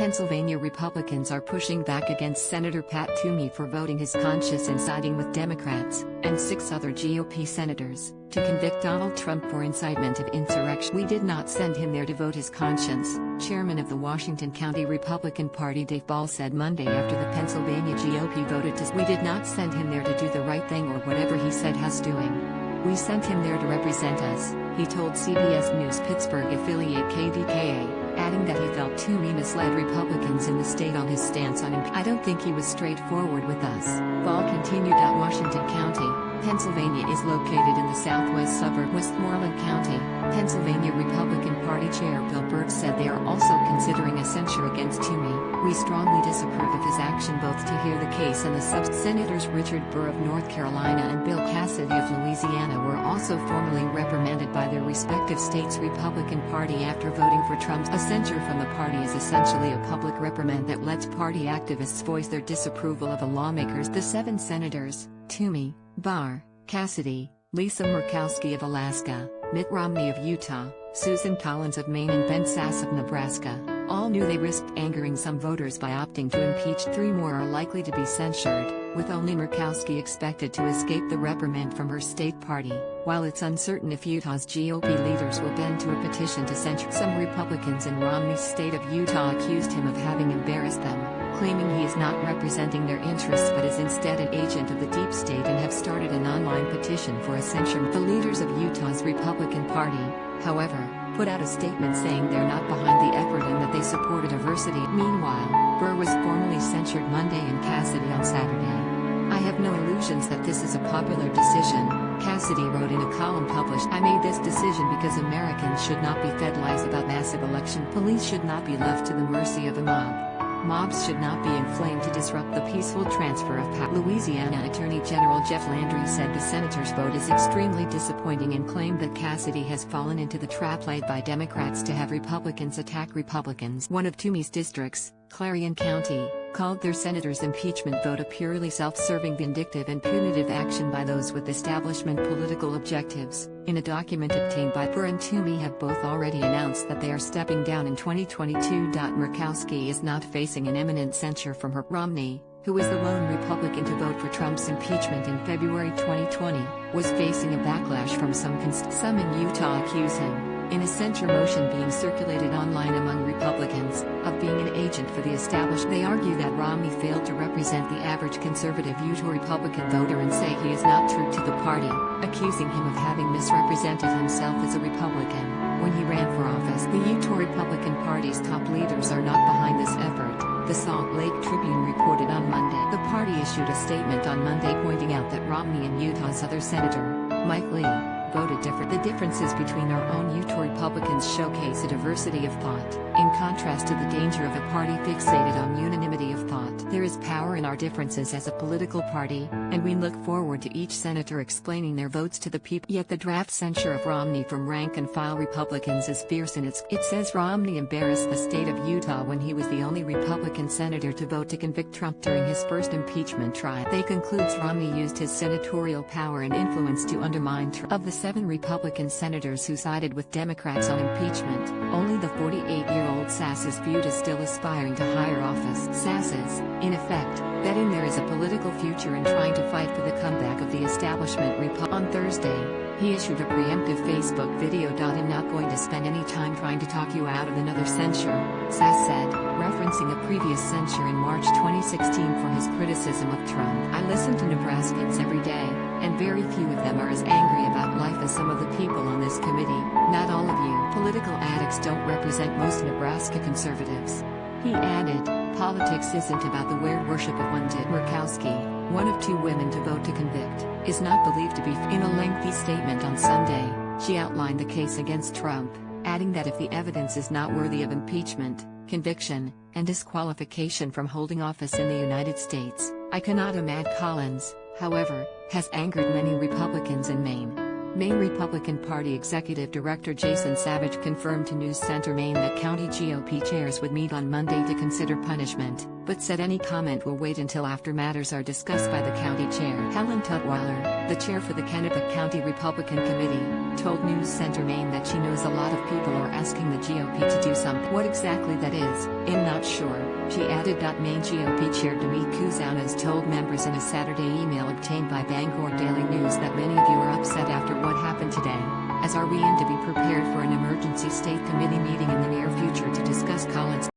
Pennsylvania Republicans are pushing back against Senator Pat Toomey for voting his conscience and siding with Democrats, and 6 other GOP senators, to convict Donald Trump for incitement of insurrection. "We did not send him there to vote his conscience," chairman of the Washington County Republican Party Dave Ball said Monday after the Pennsylvania GOP voted to. "We did not send him there to do the right thing or whatever he said has doing. We sent him there to represent us," he told CBS News Pittsburgh affiliate KDKA, adding that he felt Toomey misled Republicans in the state on his stance on impeachment. "I don't think he was straightforward with us," Ball continued. Washington County, Pennsylvania is located in the southwest suburb Westmoreland County. Pennsylvania Republican Party Chair Bill Burke said they are also considering a censure against Toomey. "We strongly disapprove of his action both to hear the case and the Senators Richard Burr of North Carolina and Bill Cassidy of Louisiana were also formally reprimanded by their respective states' Republican Party after voting for Trump. A censure from the party is essentially a public reprimand that lets party activists voice their disapproval of a lawmaker's." The 7 senators, Toomey, Barr, Cassidy, Lisa Murkowski of Alaska, Mitt Romney of Utah, Susan Collins of Maine and Ben Sasse of Nebraska, all knew they risked angering some voters by opting to impeach. 3 more are likely to be censured, with only Murkowski expected to escape the reprimand from her state party, while it's uncertain if Utah's GOP leaders will bend to a petition to censure. Some Republicans in Romney's state of Utah accused him of having embarrassed them, claiming he is not representing their interests but is instead an agent of the deep state, and have started an online petition for a censure. The leaders of Utah's Republican Party, however, put out a statement saying they're not behind the effort and that they support a diversity. Meanwhile, Burr was formally censured Monday and Cassidy on Saturday. "I have no illusions that this is a popular decision," Cassidy wrote in a column published. "I made this decision because Americans should not be fed lies about massive election. Police should not be left to the mercy of a mob. Mobs should not be inflamed to disrupt the peaceful transfer of power." Louisiana Attorney General Jeff Landry said the senator's vote is extremely disappointing and claimed that Cassidy has fallen into the trap laid by Democrats to have Republicans attack Republicans. One of Toomey's districts, Clarion County, called their senator's impeachment vote a purely self-serving, vindictive and punitive action by those with establishment political objectives. In a document obtained by Burr and Toomey have both already announced that they are stepping down in 2022. Murkowski is not facing an imminent censure from her. Romney, who was the lone Republican to vote for Trump's impeachment in February 2020, was facing a backlash from some in Utah accuse him, in a censure motion being circulated online among Republicans, of being an agent for the establishment. They argue that Romney failed to represent the average conservative Utah Republican voter and say he is not true to the party, accusing him of having misrepresented himself as a Republican when he ran for office. The Utah Republican Party's top leaders are not behind this effort, the Salt Lake Tribune reported on Monday. The party issued a statement on Monday pointing out that Romney and Utah's other senator, Mike Lee, voted different. "The differences between our own Utah Republicans showcase a diversity of thought, in contrast to the danger of a party fixated on unanimity of thought. There is power in our differences as a political party, and we look forward to each senator explaining their votes to the people." Yet the draft censure of Romney from rank-and-file Republicans is fierce in it says Romney embarrassed the state of Utah when he was the only Republican senator to vote to convict Trump during his first impeachment trial. They concludes Romney used his senatorial power and influence to undermine Trump. Of the 7 Republican senators who sided with Democrats on impeachment, only the 48-year-old Sasse is viewed as still aspiring to higher office. Sasse is, in effect, betting there is a political future in trying to fight for the comeback of the establishment. On Thursday, he issued a preemptive Facebook video. "I'm not going to spend any time trying to talk you out of another censure," Sasse said, referencing a previous censure in March 2016 for his criticism of Trump. "I listen to Nebraskans every day, and very few of them are as angry about life as some of the people on this committee, not all of you. Political addicts don't represent most Nebraska conservatives." He added, "Politics isn't about the weird worship of one did." Murkowski, one of 2 women to vote to convict, is not believed to be. In a lengthy statement on Sunday, she outlined the case against Trump, adding that if the evidence is not worthy of impeachment, conviction, and disqualification from holding office in the United States, "I cannot imagine." Collins, however, has angered many Republicans in Maine. Maine Republican Party Executive Director Jason Savage confirmed to News Center Maine that county GOP chairs would meet on Monday to consider punishment, but said any comment will wait until after matters are discussed by the county chair. Helen Tutwiler, the chair for the Kennebec County Republican Committee, told News Center Maine that she knows a lot of people are asking the GOP to do something. What exactly that is, I'm not sure, she added. Maine GOP Chair Domeet Kuzanas told members in a Saturday email obtained by Bangor Daily News that many of you are upset after what happened today, as are we, and to be prepared for an emergency state committee meeting in the near future to discuss Collins'